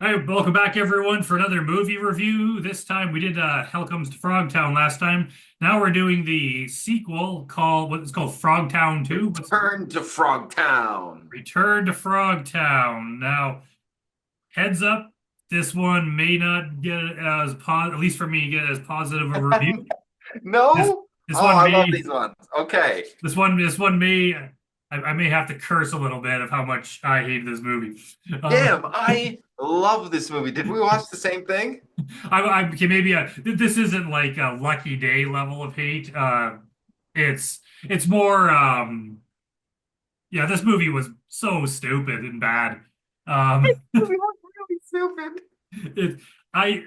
Hi, welcome back everyone for another movie review. This time we did Hell Comes to Frogtown last time. Now we're doing the sequel called what's called Frogtown 2. What's Return to Frogtown. Return to Frogtown. Now, heads up, this one may not get as at least for me get as positive a review. This No? this Oh, one I love may these ones. Okay. this one may I may have to curse a little bit of how much I hate this movie. Um, Damn, I love this movie. Did we watch the same thing? okay, maybe this isn't like a Lucky Day level of hate. It's more yeah, this movie was so stupid and bad. We were really stupid. it I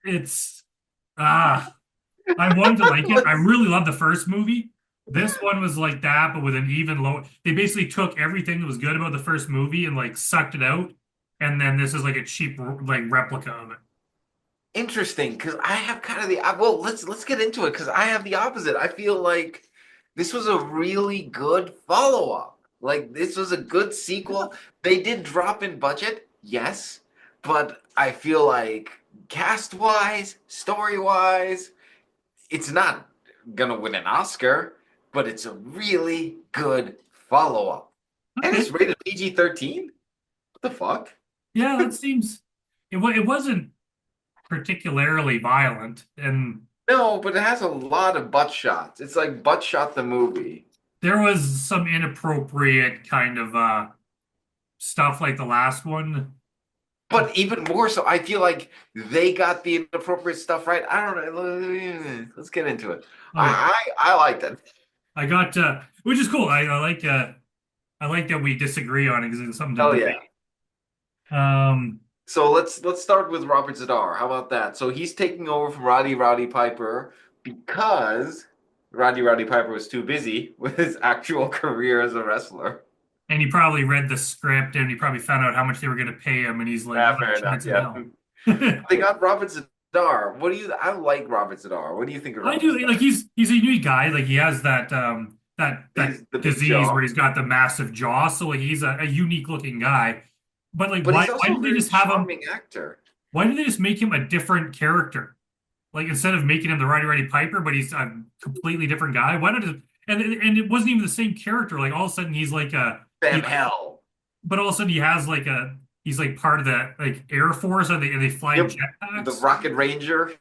it's ah I wanted to like it. I really loved the first movie. This one was like that, but with an even low. They basically took everything that was good about the first movie and like sucked it out, and then this is like a cheap like replica of it. Interesting, because I have kind of the well, let's get into it because I have the opposite. I feel like this was a really good follow-up. Like this was a good sequel. They did drop in budget, yes, but I feel like cast-wise, story-wise, it's not gonna win an Oscar, but it's a really good follow-up. And Okay, it's rated PG-13? What the fuck? yeah, that seems it wasn't particularly violent, and No, but it has a lot of butt shots. It's like butt shot the movie. there was some inappropriate kind of stuff like the last one. But even more so, I feel like they got the inappropriate stuff right. I don't know. Let's get into it. Okay, I liked it. I got which is cool. I like that we disagree on it because it's something to Hell yeah. debate. Um, So let's start with Robert Zadar. How about that? So he's taking over from Roddy Piper because Roddy Piper was too busy with his actual career as a wrestler. and he probably read the script and he probably found out how much they were going to pay him, and he's like, Yeah, not a fair enough. chance in Yeah. hell. They got Robert Zadar. What do you I like Robert Zadar. What do you think of I Robert do like Zadar? he's a unique guy. Like he has that He's the big disease where jaw. he's got the massive jaw. So like he's a unique looking guy. But like But he's why also a did they very just have him? charming actor. Why did they just make him a different character? Like instead of making him the Roddy Piper, but he's a completely different guy. Why not just and it wasn't even the same character. Like all of a sudden he's like he Sam Hell. but all of a sudden he has like he's like part of the like Air Force and they fly in Yep. The jetpacks. Rocket Ranger.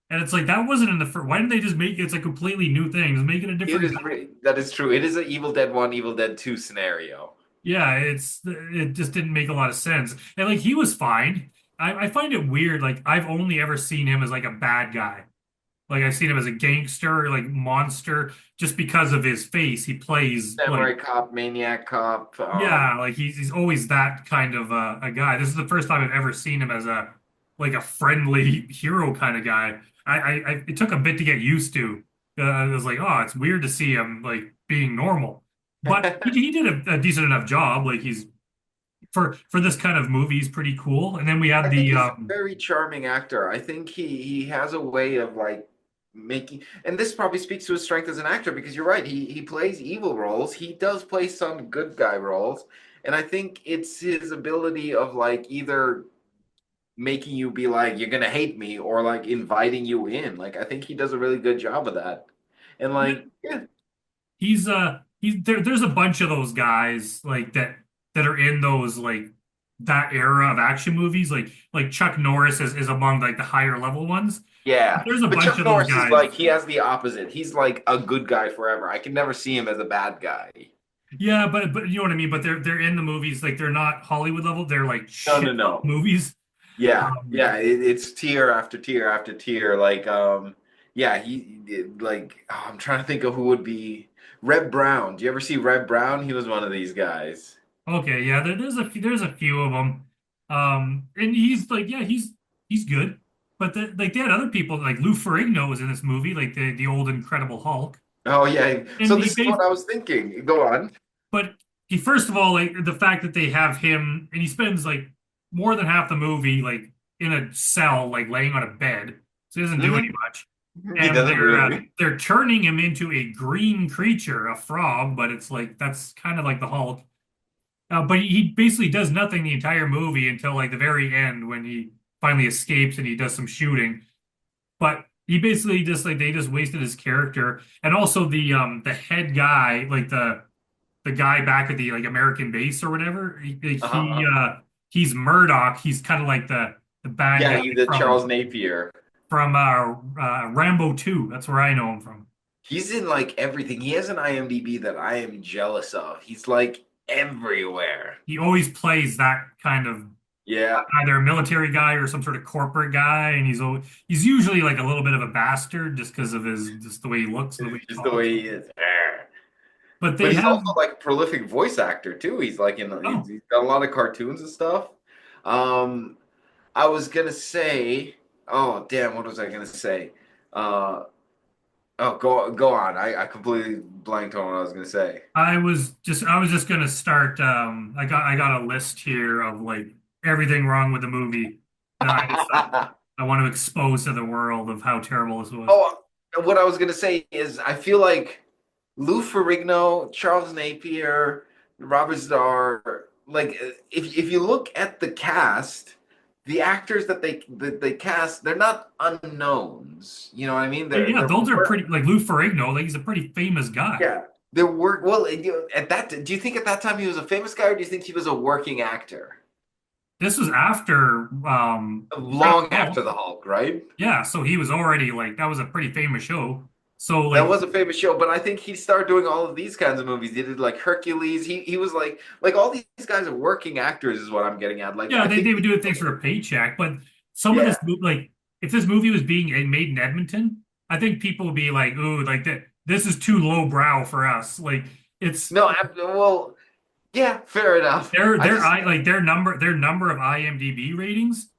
And it's like that wasn't in the first. Why didn't they just make it's a completely new thing? Just make it a It different is guy. that is true. It is an Evil Dead 1, Evil Dead 2 scenario. Yeah, it just didn't make a lot of sense. And like he was fine. I find it weird. Like I've only ever seen him as like a bad guy. Like I've seen him as a gangster, like monster, just because of his face. He plays like Samurai Cop, Maniac Cop. yeah, like he's always that kind of a guy. This is the first time I've ever seen him as a like a friendly hero kind of guy. It took a bit to get used to. I was like, oh, it's weird to see him like being normal, but he did a decent enough job. Like he's for this kind of movie, he's pretty cool. And then we I had think the he's a very charming actor. I think he has a way of like making, and this probably speaks to his strength as an actor because you're right. He plays evil roles. He does play some good guy roles, and I think it's his ability of like either making you be like you're gonna hate me or like inviting you in. Like I think he does a really good job of that. And like yeah, he's there. There's a bunch of those guys like that are in those like that era of action movies. Like Chuck Norris is among like the higher level ones. yeah. There's a But bunch Chuck of those Norris is guys. like he has the opposite. He's like a good guy forever. I can never see him as a bad guy. Yeah, but you know what I mean. But they're in the movies like they're not Hollywood level. They're like No, shit no, no. movies. Yeah, Um, yeah, it's tier after tier after tier. Like, yeah, like I'm trying to think of who would be Reb Brown. Do you ever see Reb Brown? He was one of these guys. okay, yeah, there's a few of them. And he's like yeah he's good. But like they had other people like Lou Ferrigno was in this movie like the old Incredible Hulk. Oh yeah. And So he this is what basically I was thinking. Go on. But he first of all, like the fact that they have him and he spends like more than half the movie like in a cell, like laying on a bed, so he doesn't do any Hmm. much. He And doesn't really. they're turning him into a green creature, a frog, but it's like that's kind of like the Hulk. But he basically does nothing the entire movie until like the very end when he finally escapes and he does some shooting. But he basically just like they just wasted his character, and also the head guy, like the guy back at the like American base or whatever. Uh-huh. He's Murdoch. He's kind of like the bad Yeah, guy he's a from Charles Napier. Rambo 2. That's where I know him from. He's in like everything. He has an IMDb that I am jealous of. He's like everywhere. He always plays that kind of Yeah, either a military guy or some sort of corporate guy, and he's usually like a little bit of a bastard just because of his just the way he looks and the way he just the talks. way he is. But But they he's have also like a prolific voice actor too. He's like oh, he's got a lot of cartoons and stuff. Um, I was gonna say, oh damn, what was I gonna say? Uh, oh, go on. I completely blanked on what I was gonna say. I was just gonna start. I got a list here of like everything wrong with the movie that I want to expose to the world of how terrible this was. Oh, what I was gonna say is I feel like Lou Ferrigno, Charles Napier, Robert Starr, like if you look at the cast, the actors that they cast, they're not unknowns. You know what I mean? Yeah, They're those are work, pretty like Lou Ferrigno. Like he's a pretty famous guy. yeah. They're work well at that. Do you think at that time he was a famous guy, or do you think he was a working actor? This was after Long Hulk. after the Hulk, right? Yeah, so he was already like that was a pretty famous show. So That like was a famous show, but I think he started doing all of these kinds of movies. He did like Hercules. He was like all these guys are working actors, is what I'm getting at. Like yeah, I they think would do things for a paycheck, but some of yeah. this like if this movie was being made in Edmonton, I think people would be like, "Ooh, like that this is too low brow for us." Like it's No, well, yeah, fair enough. I their just I like their number of IMDb ratings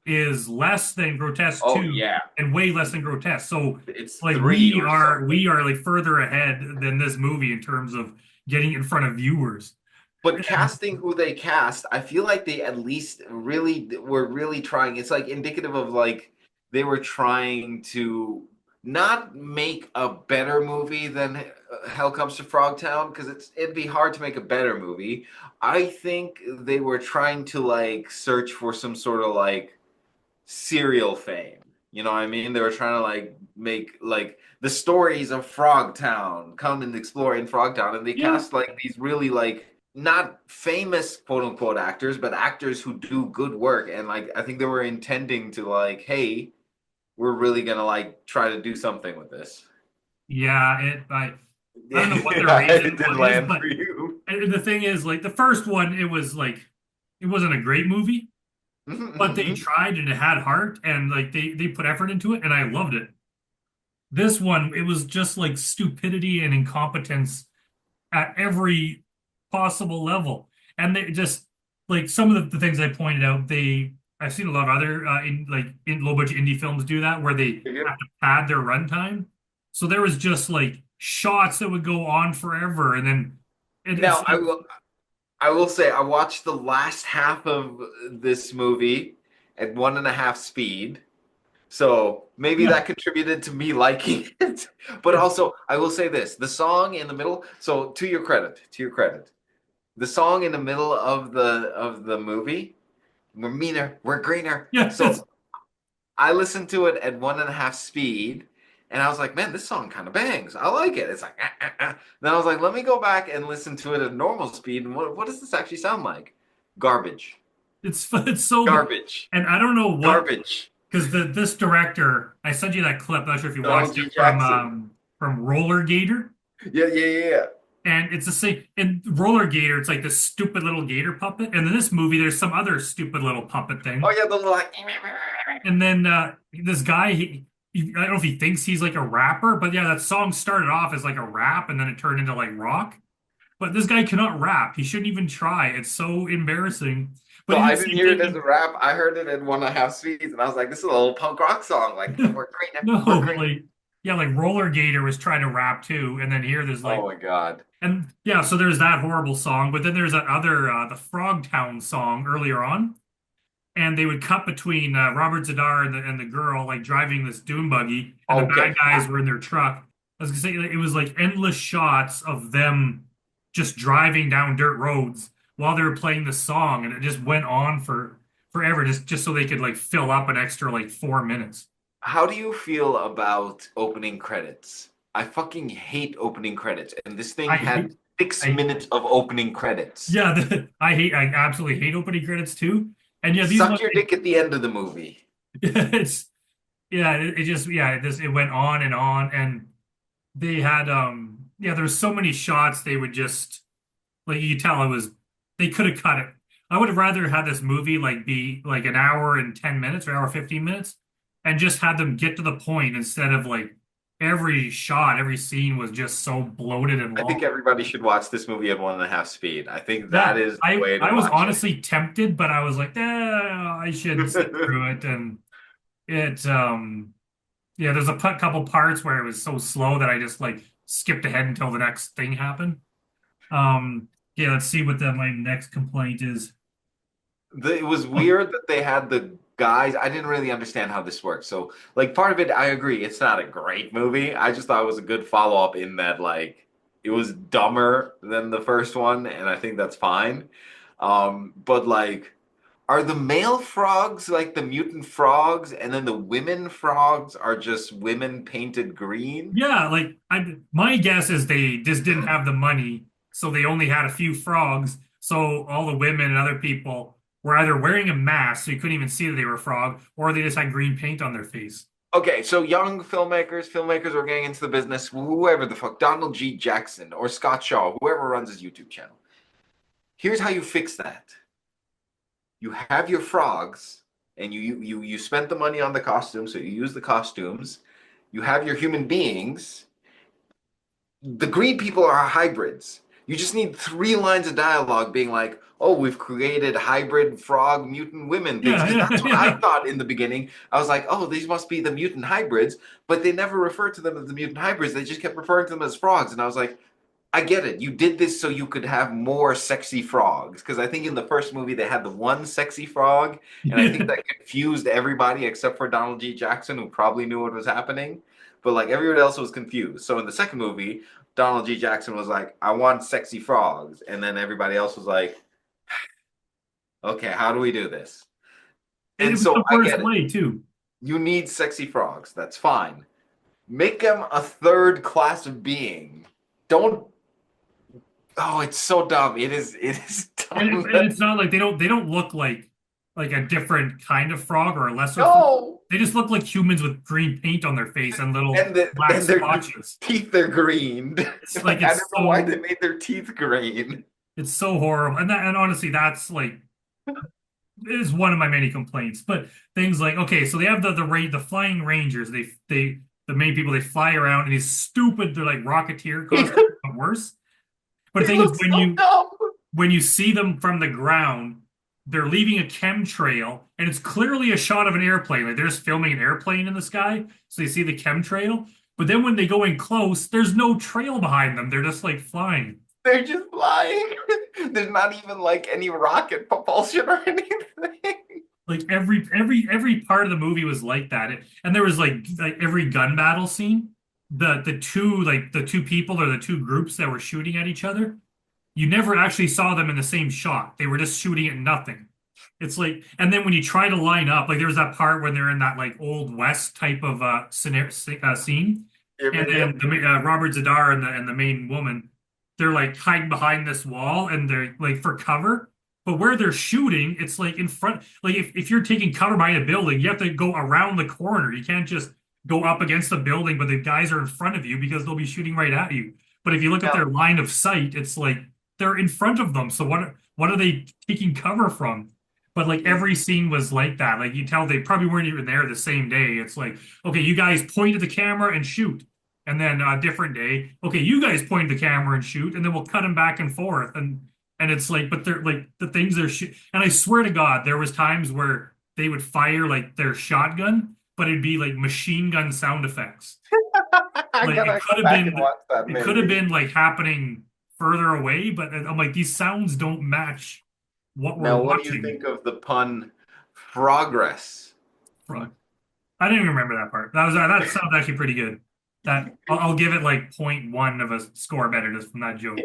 is less than Grotesque oh 2 yeah, and way less than Grotesque. So it's like three or something. we are like further ahead than this movie in terms of getting in front of viewers. But casting who they cast, I feel like they at least really were really trying. It's like indicative of like they were trying to not make a better movie than Hell Comes to Frogtown because it'd be hard to make a better movie. I think they were trying to like search for some sort of like serial fame. You know what I mean? They were trying to like make like the stories of Frogtown, come and explore in Frogtown, and they Yeah, cast like these really like not famous quote unquote actors, but actors who do good work. And like I think they were intending to like, hey, we're really gonna like try to do something with this. yeah, I don't know what their It reason did is, land but for you. and the thing is, like the first one, it was like it wasn't a great movie, but they tried and it had heart and like they put effort into it, and I loved it. This one, it was just like stupidity and incompetence at every possible level, and they just like some of the things I pointed out. I've seen a lot of other in low budget indie films do that where they have to pad their runtime. So there was just like shots that would go on forever, and then it's Now I will say I watched the last half of this movie at 1.5 speed. So maybe yeah, that contributed to me liking it. But it, also, I will say this, the song in the middle, so to your credit, the song in the middle of the movie, we're meaner, we're greener. yeah, it's So I listened to it at 1.5 speed, and I was like, man, this song kind of bangs. I like it. It's like, Then I was like, let me go back and listen to it at normal speed. And what does this actually sound like? Garbage. it's so good. Garbage. And I don't know what Garbage. because the this director, I sent you that clip. Not sure if you Donald watched it G. Jackson. from Roller Gator. Yeah, yeah, yeah, yeah. And it's the same in Roller Gator, it's like this stupid little gator puppet. And in this movie, there's some other stupid little puppet Oh thing. yeah, the little like And then this guy, I don't know if he thinks he's like a rapper, but yeah, that song started off as like a rap and then it turned into like rock. But this guy cannot rap. He shouldn't even try. It's so embarrassing. But so he did I the didn't same hear it as a thing. rap. I heard it in 1.5 speeds, and I was like, "This is a little punk rock song." Like, we're greener, we're No, but greener. like yeah, like Roller Gator was trying to rap too, and then here there's Oh like my god. and yeah, so there's that horrible song, but then there's that other the Frogtown song earlier on, and they would cut between Robert Zadar and the girl like driving this dune buggy, and the bad Okay. guys were in their truck. I was gonna say like, it was like endless shots of them just driving down dirt roads while they were playing the song, and it just went on for forever, just so they could like fill up an extra like 4 minutes. How do you feel about opening credits? I fucking hate opening credits, and this thing I had hate, 6 minutes of opening credits. yeah, I absolutely hate opening credits too. And yeah, these Suck ones, your dick at the end of the movie. It it just it went on, and they had there's so many shots they would just like you could tell it was they could have cut it. I would have rather had this movie like be like an hour and 10 minutes or hour 15 minutes and just had them get to the point instead of like every shot, every scene was just so bloated and I think long. everybody should watch this movie at 1.5 speed. I think that Yeah, is the I way to I was watch it. honestly tempted, but I was like, I should sit through it. And it yeah, there's a couple parts where it was so slow that I just like skipped ahead until the next thing happened. Yeah, let's see what my next complaint is. It was Oh, weird that they had the guys. I didn't really understand how this works. So, like, part of it, I agree, it's not a great movie. I just thought it was a good follow-up in that, like, it was dumber than the first one, and I think that's fine. But like, are the male frogs like the mutant frogs, and then the women frogs are just women painted green? yeah, like my guess is they just didn't have the money, so they only had a few frogs. So all the women and other people were either wearing a mask, so you couldn't even see that they were a frog, or they just had green paint on their face. Okay, so young filmmakers are getting into the business, whoever the fuck, Donald G. Jackson or Scott Shaw, whoever runs his YouTube channel. Here's how you fix that. You have your frogs, and you spent the money on the costumes, so you use the costumes. You have your human beings. The green people are hybrids. You just need 3 lines of dialogue being like, "Oh, we've created hybrid frog mutant women things," Yeah, because yeah, that's what I yeah. thought in the beginning. I was like, "Oh, these must be the mutant hybrids," but they never referred to them as the mutant hybrids. They just kept referring to them as frogs, and I was like, I get it. You did this so you could have more sexy frogs. Because I think in the first movie they had the one sexy frog, and I think Yeah. that confused everybody except for Donald G. Jackson, who probably knew what was happening. But like everyone else was confused. So in the second movie, Donald G. Jackson was like, I want sexy frogs. And then everybody else was like, okay, how do we do this? And it And was so the I worst get it. way too. You need sexy frogs. That's fine. Make them a third class of being. Don't. Oh, it's so dumb. It is dumb. And it's not like they don't look like a different kind of frog or a lesser frog. No. They just look like humans with green paint on their face and little black And their splotches. teeth are green. It's like Like I don't know why they made their teeth green. it's so horrible. And honestly, that's like is one of my many complaints. But things like okay, so they have the flying rangers. They the main people they fly around in these stupid they're like Rocketeer They costumes, but worse. But the thing is look so dumb. when you see them from the ground, they're leaving a chemtrail, and it's clearly a shot of an airplane. Like they're just filming an airplane in the sky, so you see the chemtrail. But then when they go in close, there's no trail behind them. They're just like flying. They're just flying. There's not even like any rocket propulsion or anything. Like every part of the movie was like that. And there was like every gun battle scene, the two people or the two groups that were shooting at each other, you never actually saw them in the same shot. They were just shooting at nothing. It's like, and then when you try to line up, like there was that part when they're in that like old west type of scenario scene, Yep, and yep, yep. then Robert Zadar and the main woman, they're like hiding behind this wall and they're like for cover. But where they're shooting, it's like in front. Like if you're taking cover behind a building, you have to go around the corner. You can't just go up against the building, but the guys are in front of you because they'll be shooting right at you. But if you look at Now, their line of sight, it's like they're in front of them. So what are they taking cover from? But like is every scene was like that. Like you tell they probably weren't even there the same day. It's like, okay, you guys point at the camera and shoot. And then a different day, okay, you guys point the camera and shoot, and then we'll cut them back and forth. And it's like, but they're like the things they're shoot. And I swear to God, there was times where they would fire like their shotgun, but it'd be like machine gun sound effects. I Like gotta go back and watch that it could have movie. been like happening further away, but I'm like, these sounds don't match what we're Now, what do you watching. think of the pun progress? Right. I didn't even remember that part. That sounds actually pretty good. That I'll give it like point 0.1 of a score better just from that joke.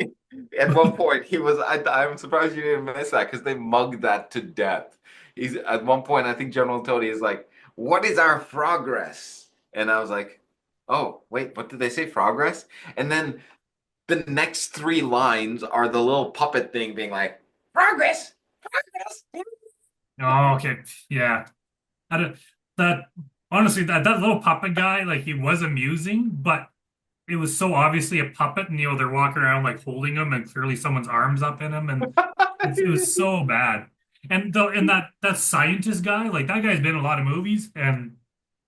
At one point, he was. I'm surprised you didn't miss that because they mugged that to death. He's at one point. I think General Tony is like, "What is our progress?" And I was like, "Oh, wait, what did they say? Progress?" And then the next three lines are the little puppet thing being like, "Progress, progress." Oh, okay. Yeah. I don't, that honestly, that little puppet guy, like he was amusing, but it was so obviously a puppet, and they're walking around like holding him, and clearly someone's arms up in him, and it was so bad. And that scientist guy, like that guy's been in a lot of movies, and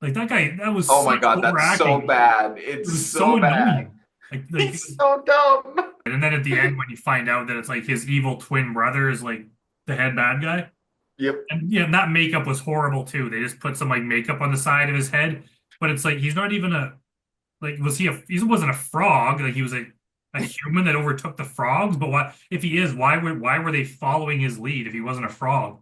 like that guy, that was Oh my such God, that's so overacting. bad. It It's was so so bad. annoying. Like it He's was, so dumb. and then at the end when you find out that it's like his evil twin brother is like the head bad guy. Yep. And yeah, that makeup was horrible too. They just put some like makeup on the side of his head, but it's like he's not even a like was he wasn't a frog, like he was a human that overtook the frogs, but why if he is, why were they following his lead if he wasn't a frog?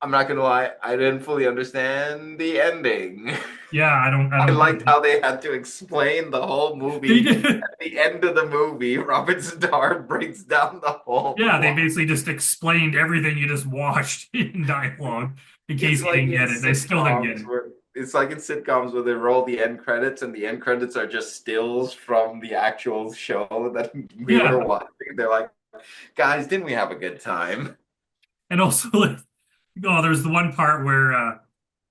I'm not gonna lie, I didn't fully understand the ending. Yeah, I I don't liked know. how they had to explain the whole They movie. did. At the end of the movie, Robert Zadar breaks down the whole Yeah, they plot. basically just explained everything you just watched in dialogue in case It's you like didn't in get it. They still didn't get sitcoms it. where it's like in sitcoms where they roll the end credits and the end credits are just stills from the actual show that we were Yeah. watching. They're like, guys, didn't we have a good time? And also like oh, there's the one part where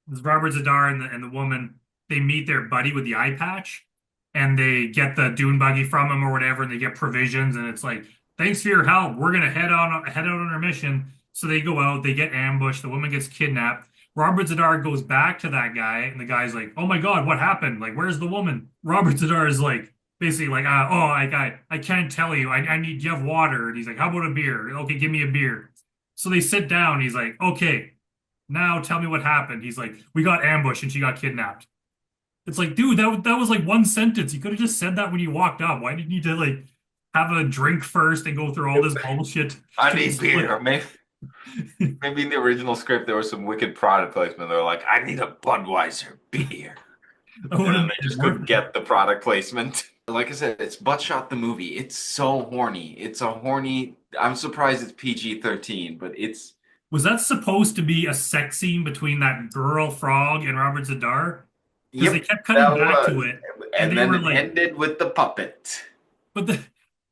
there's Robert Zadar and the woman, they meet their buddy with the eye patch and they get the dune buggy from him or whatever, and they get provisions, and it's like, thanks for your help. We're gonna head out on our mission. So they go out, they get ambushed, the woman gets kidnapped. Robert Zadar goes back to that guy, and the guy's like, "Oh my God, what happened? Like, where's the woman?" Robert Zadar is like, basically like, "Oh, I can't tell you. I need. Do you have water?" And he's like, "How about a beer? Okay, give me a beer." So they sit down. He's like, "Okay, now tell me what happened." He's like, "We got ambushed and she got kidnapped." It's like, dude, that was like one sentence. You could have just said that when you walked up. Why did you need to like have a drink first and go through all this bullshit I to need explain? beer. Maybe in the original script there was some wicked product placement. They're like, I need a Budweiser beer. I And would have then made they it just worth couldn't it. get the product placement. Like I said, it's Buttshot the movie. It's so horny. It's a horny. I'm surprised it's PG-13, but it's Was that supposed to be a sex scene between that girl frog and Robert Zadar? Because they yep, kept cutting that back to was. it, and And they then were it like, ended with the puppet. but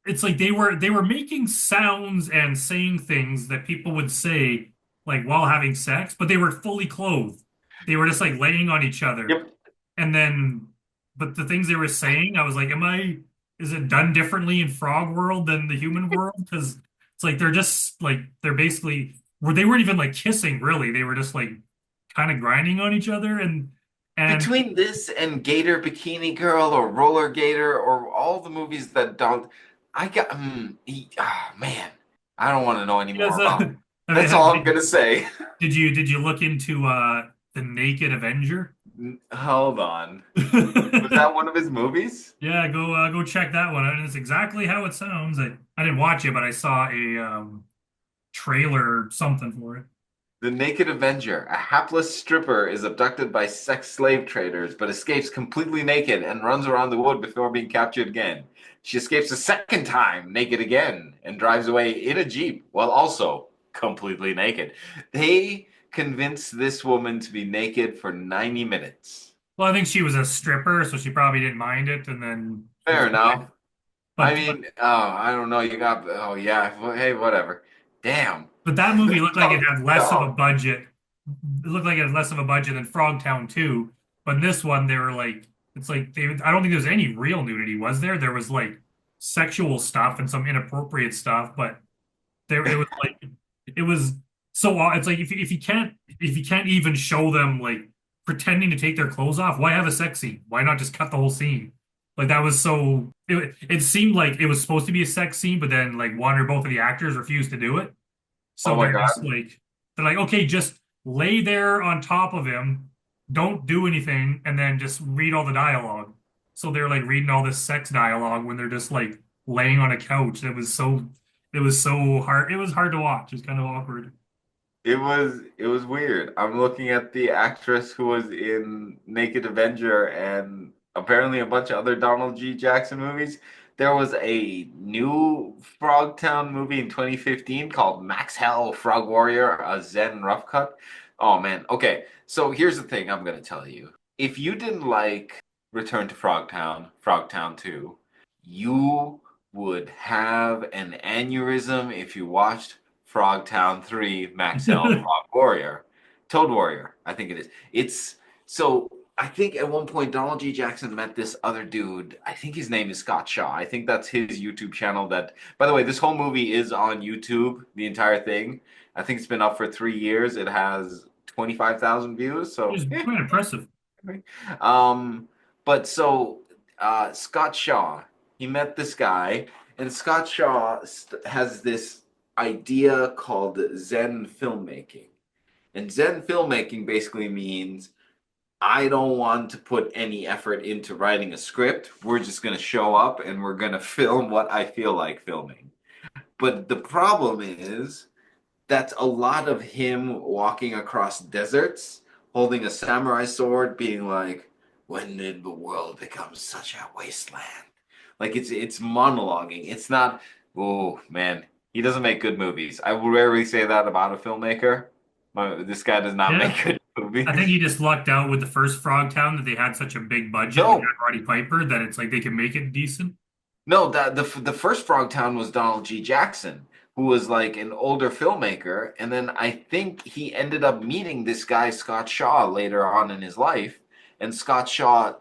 it's like they were making sounds and saying things that people would say like while having sex, but they were fully clothed. They were just like laying on each other. Yep. And then, but the things they were saying, I was like, is it done differently in frog world than the human world? Because it's like they're just like they're basically where they weren't even like kissing really. They were just like kind of grinding on each other and Between this and Gator Bikini Girl or Roller Gator or all the movies that don't, I got, man, I don't want to know yes, anymore about it. I That's mean, all I'm gonna say. did you look into the Naked Avenger? Hold on. Was Yeah, that one of his movies? go check that one out. And it's exactly how it sounds. I didn't watch it, but I saw a trailer or something for it. The Naked Avenger. A hapless stripper is abducted by sex slave traders, but escapes completely naked and runs around the wood before being captured again. She escapes a second time, naked again, and drives away in a Jeep while also completely naked. They convince this woman to be naked for 90 minutes. Well, I think she was a stripper, so she probably didn't mind it, and then she was Fair fine. enough. I But mean, I don't know. You got, oh yeah, well, hey, whatever. Damn. but that movie looked like it So had less of a dumb. budget. It looked like it had less of a budget than Frogtown 2. But in this one, they were like, it's like I don't think there was any real nudity, was there? There was like sexual stuff and some inappropriate stuff, but there it was like it was so it's like if you can't even show them like pretending to take their clothes off, why have a sex scene? Why not just cut the whole scene? Like that was so it seemed like it was supposed to be a sex scene, but then like one or both of the actors refused to do it. Oh So my God. they're like, okay, just lay there on top of him, don't do anything, and then just read all the dialogue. So they're like reading all this sex dialogue when they're just like laying on a couch. It was so hard. It was hard to watch. It's kind of awkward. It was weird. I'm looking at the actress who was in Naked Avenger and apparently a bunch of other Donald G. Jackson movies. There was a new Frogtown movie in 2015 called Max Hell Frog Warrior, a Zen rough cut. Oh man. Okay. So here's the thing I'm gonna tell you. If you didn't like Return to Frogtown, Frogtown 2, you would have an aneurysm if you watched Frogtown 3, Max Hell Frog Warrior. Toad Warrior, I think it is. It's so I think at one point Donald G. Jackson met this other dude. I think his name is Scott Shaw. I think that's his YouTube channel. That, by the way, this whole movie is on YouTube, the entire thing. I think it's been up for 3 years. It has 25,000 views. So, It's quite impressive. um, but so Scott Shaw, he met this guy, and Scott Shaw has this idea called Zen filmmaking. And Zen filmmaking basically means I don't want to put any effort into writing a script. We're just going to show up and we're going to film what I feel like filming. But the problem is that's a lot of him walking across deserts, holding a samurai sword, being like, "When did the world become such a wasteland?" Like it's monologuing. It's not, oh man, he doesn't make good movies. I will rarely say that about a filmmaker. This guy does not Yeah. make good I think movies. he just lucked out with the first Frogtown that they had such a big budget and they No, had Roddy Piper that it's like they can make it decent. no, the first Frogtown was Donald G. Jackson, who was like an older filmmaker, and then I think he ended up meeting this guy Scott Shaw later on in his life, and Scott Shaw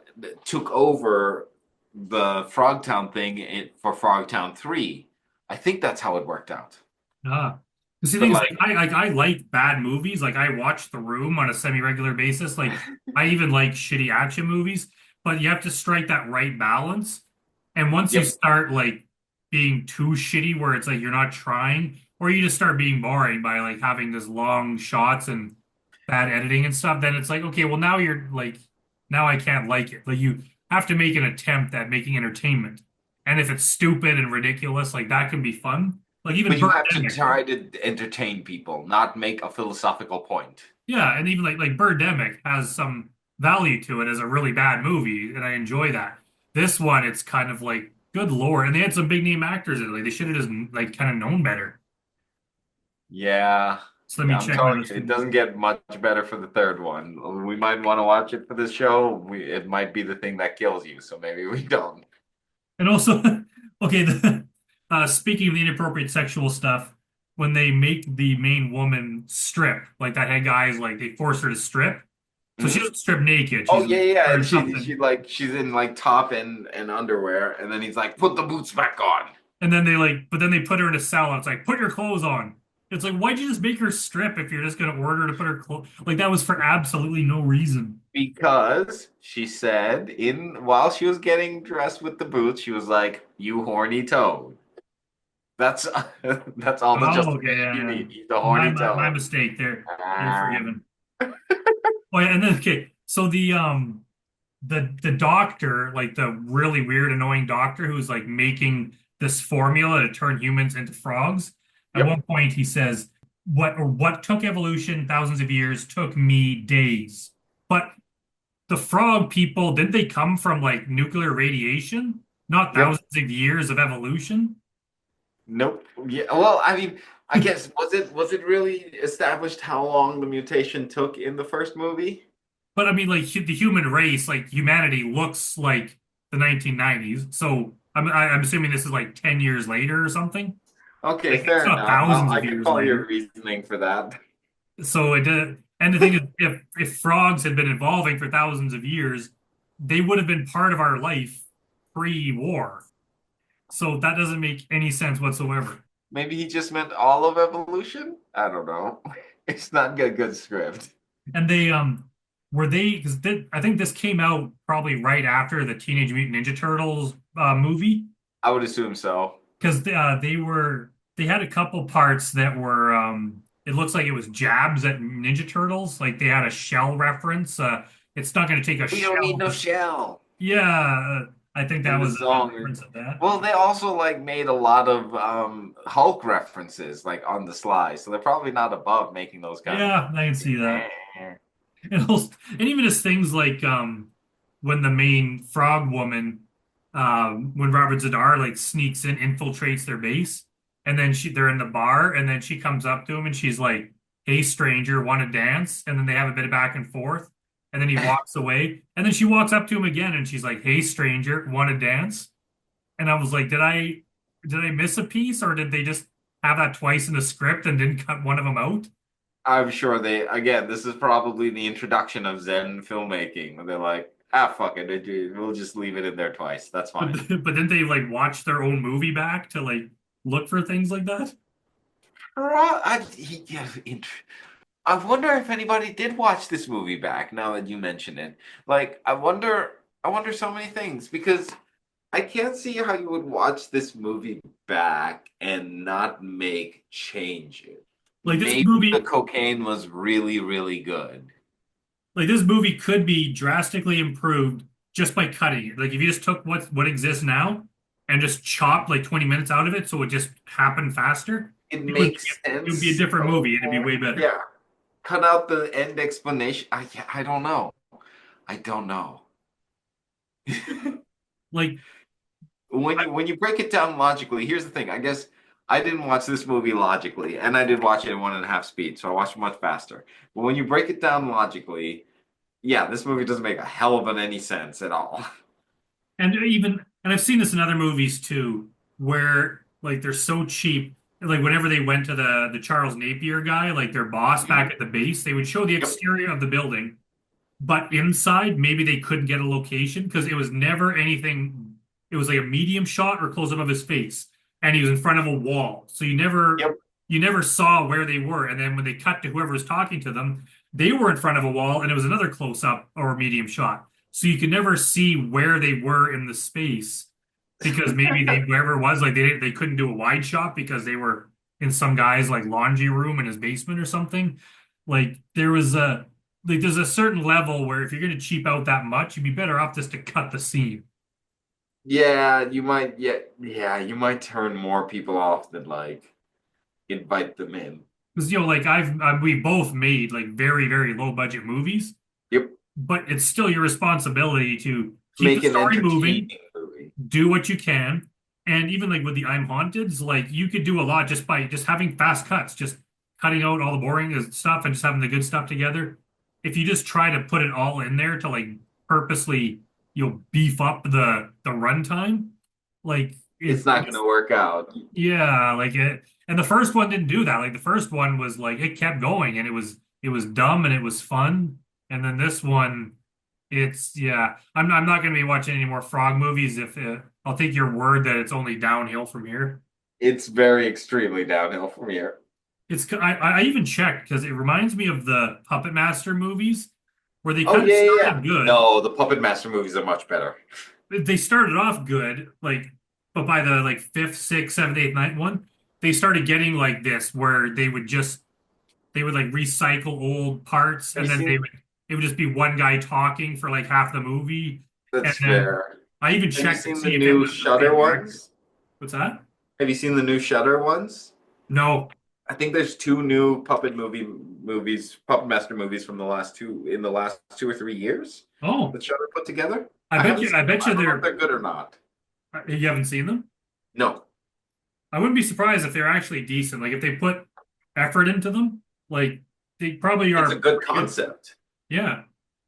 took over the Frogtown thing for Frogtown 3. I think that's how it worked out. Ah. The But thing is, like, I like bad movies. Like I watch The Room on a semi-regular basis. Like I even like shitty action movies, but you have to strike that right balance. And once you yep. start like being too shitty, where it's like you're not trying, or you just start being boring by like having this long shots and bad editing and stuff, then it's like, okay, well now you're like, now I can't like it. Like you have to make an attempt at making entertainment. And if it's stupid and ridiculous, like that can be fun. Like even But you have to Birdemic. try to entertain people, not make a philosophical point. Yeah, and even like Birdemic has some value to it as a really bad movie, and I enjoy that. This one, it's kind of like, good lord, and they had some big name actors in it. Like they should have just like kind of known better. Yeah, So let yeah, me I'm check my telling list you, it again. doesn't get much better for the third one. We might want to watch it for this show. It might be the thing that kills you, so maybe we don't. And also, okay, speaking of the inappropriate sexual stuff, when they make the main woman strip, like that head guy's like they force her to strip. So she Hmm. doesn't strip naked. Oh She's yeah, yeah, and wearing she something. like she's in like top and underwear, and then he's like, "Put the boots back on." And then they like, but then they put her in a cell. And it's like, put your clothes on. It's like, why'd you just make her strip if you're just gonna order her to put her clothes? Like that was for absolutely no reason. Because she said in while she was getting dressed with the boots, she was like, "You horny toad." That's that's all the Oh, okay, justification yeah, you yeah. need. He's a My horny my toad. mistake. They're Ah. forgiven. Oh yeah, and then okay, so the doctor, like the really weird, annoying doctor who's like making this formula to turn humans into frogs. At Yep. one point, he says, "What took evolution thousands of years took me days." But the frog people, didn't they come from like nuclear radiation? Not Yep. thousands of years of evolution? Nope. Yeah. Well, I mean, I guess was it really established how long the mutation took in the first movie? But I mean, like the human race, like humanity, looks like the 1990s. So I'm assuming this is like 10 years later or something. Okay, Like it's fair not enough. thousands I of can years follow your later. reasoning for that. So it did. And the thing is, if frogs had been evolving for thousands of years, they would have been part of our life pre-war. So that doesn't make any sense whatsoever. Maybe he just meant all of evolution? I don't know. It's not a good script. And they were they because I think this came out probably right after the Teenage Mutant Ninja Turtles movie I would assume so. because they had a couple parts that were it looks like it was jabs at Ninja Turtles, like they had a shell reference. It's not going to take a We don't need shell no to, shell yeah, I think that in the was a song. reference of that. Well, they also like made a lot of Hulk references like on the sly, so they're probably not above making those kind of Yeah, I can see that. jokes. And, also, and even just things like when the main frog woman, when Robert Zadar like sneaks in, infiltrates their base, and then they're in the bar, and then she comes up to him and she's like, "Hey, stranger, want to dance?" And then they have a bit of back and forth, and then he walks away, and then she walks up to him again and she's like, "Hey, stranger, want to dance?" And I was like, did I miss a piece, or did they just have that twice in the script and didn't cut one of them out? I'm sure they, again, this is probably the introduction of Zen filmmaking. They're like, ah, fuck it, we'll just leave it in there twice. That's But fine. but didn't they like watch their own movie back to like look for things like that? Yeah, I wonder if anybody did watch this movie back now that you mention it. Like, I wonder so many things because I can't see how you would watch this movie back and not make changes. Like this Maybe the movie, cocaine was really, really good. like this movie could be drastically improved just by cutting it. Like if you just took what exists now and just chopped like 20 minutes out of it so it just happened faster, It it would makes it would be a sense a different little movie and it'd be more. way better. Yeah. Cut out the end explanation. I don't know. I don't know. Like When you break it down logically, here's the thing. I guess I didn't watch this movie logically, and I did watch it in one and a half speed, so I watched it much faster. But when you break it down logically, yeah, this movie doesn't make a hell of any sense at all. and I've seen this in other movies too, where like they're so cheap. Like whenever they went to the Charles Napier guy, like their boss back Mhm. at the base, they would show the Yep. exterior of the building, but inside maybe they couldn't get a location because it was never anything. It was like a medium shot or close up of his face, and he was in front of a wall, so Yep. you never saw where they were. And then when they cut to whoever was talking to them, they were in front of a wall, and it was another close up or medium shot, so you could never see where they were in the space because maybe they wherever it was like they couldn't do a wide shot because they were in some guy's like laundry room in his basement or something. Like there's a certain level where if you're going to cheap out that much, you'd be better off just to cut the scene. Yeah, you might. Yeah, you might turn more people off than like invite them in. Because like we both made like very low budget movies, Yep. but it's still your responsibility to keep the Make an story moving, entertaining movie. do what you can, and even like with the I'm Haunted's, like you could do a lot just by just having fast cuts, just cutting out all the boring stuff and just having the good stuff together. If you just try to put it all in there to like purposely, beef up the runtime, like It's not going it's to work out. yeah, like it. And the first one didn't do that. Like the first one was like it kept going and it was dumb and it was fun. And then this one, it's yeah. I'm not going to be watching any more Frog movies. If I'll take your word that it's only downhill from here. It's very extremely downhill from here. I even checked because it reminds me of the Puppet Master movies where they Oh kind of yeah, yeah, yeah. started good. No, the Puppet Master movies are much better. They started off good, like, but by the like fifth, sixth, seventh, eighth, ninth one, they started getting like this where they would like recycle old parts Have and you then seen? it would just be one guy talking for like half the movie. And That's then fair. I even Have you checked to seen the see if it new was the Shutter same director. ones? What's that? Have you seen the new Shutter ones? No. I think there's two new Puppet Master movies from the last 2 or 3 years Oh, that Shutter put together. I haven't seen I them. bet I you don't know if they're good or not. you haven't seen them. No, I wouldn't be surprised if they're actually decent. Like if they put effort into them, like they probably it's a are good pretty good. concept. Yeah.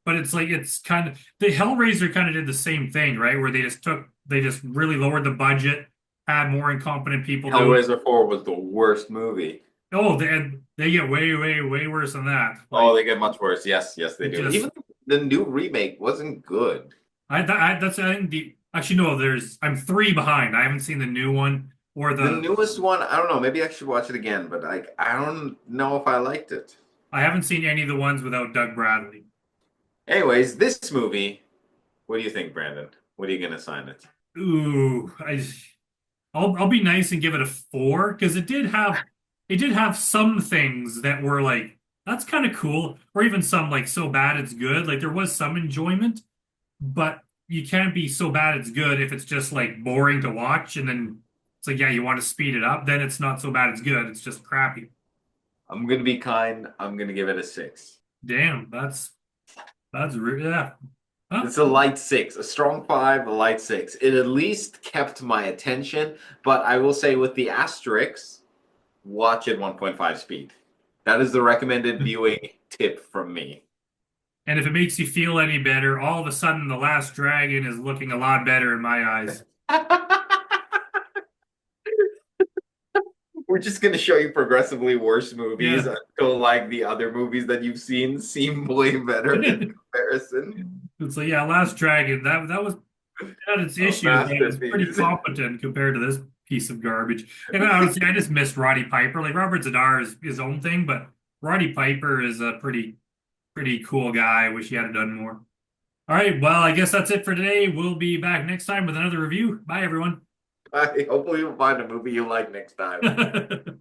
But it's like it's kind of the Hellraiser kind of did the same thing, right? Where they just really lowered the budget, had more incompetent people do it. Hellraiser 4 was the worst movie. Oh, they get way worse than that. Oh, Like they get much worse. Yes, yes, they do. just Even the new remake wasn't good. that's I think the actually no, I'm three behind. I haven't seen the new one or The the newest one, I don't know. Maybe I should watch it again, but like, I don't know if I liked it. I haven't seen any of the ones without Doug Bradley. Anyways, this movie, what do you think, Brandon? What are you gonna assign it? Ooh, I'll be nice and give it a four because it did have some things that were like that's kind of cool, or even some like so bad it's good. Like there was some enjoyment, but you can't be so bad it's good if it's just like boring to watch, and then it's like yeah, you want to speed it up, then it's not so bad it's good. It's just crappy. I'm gonna be kind. I'm gonna give it a 6. Damn, yeah. Huh? It's a light six, a strong five, a light six. It at least kept my attention, but I will say with the asterisks, watch at 1.5 speed. That is the recommended viewing tip from me. And if it makes you feel any better, all of a sudden The Last Dragon is looking a lot better in my eyes. We're just gonna show you progressively worse movies Yeah. until like the other movies that you've seen seem way better in comparison. It's like, yeah, Last Dragon, that was had its A issues, but it was pretty masterpiece. competent compared to this piece of garbage. And honestly, I just missed Roddy Piper. Like Robert Zadar is his own thing, but Roddy Piper is a pretty cool guy. I wish he had done more. All right, well, I guess that's it for today. We'll be back next time with another review. Bye, everyone. Hopefully, you'll find a movie you like next time.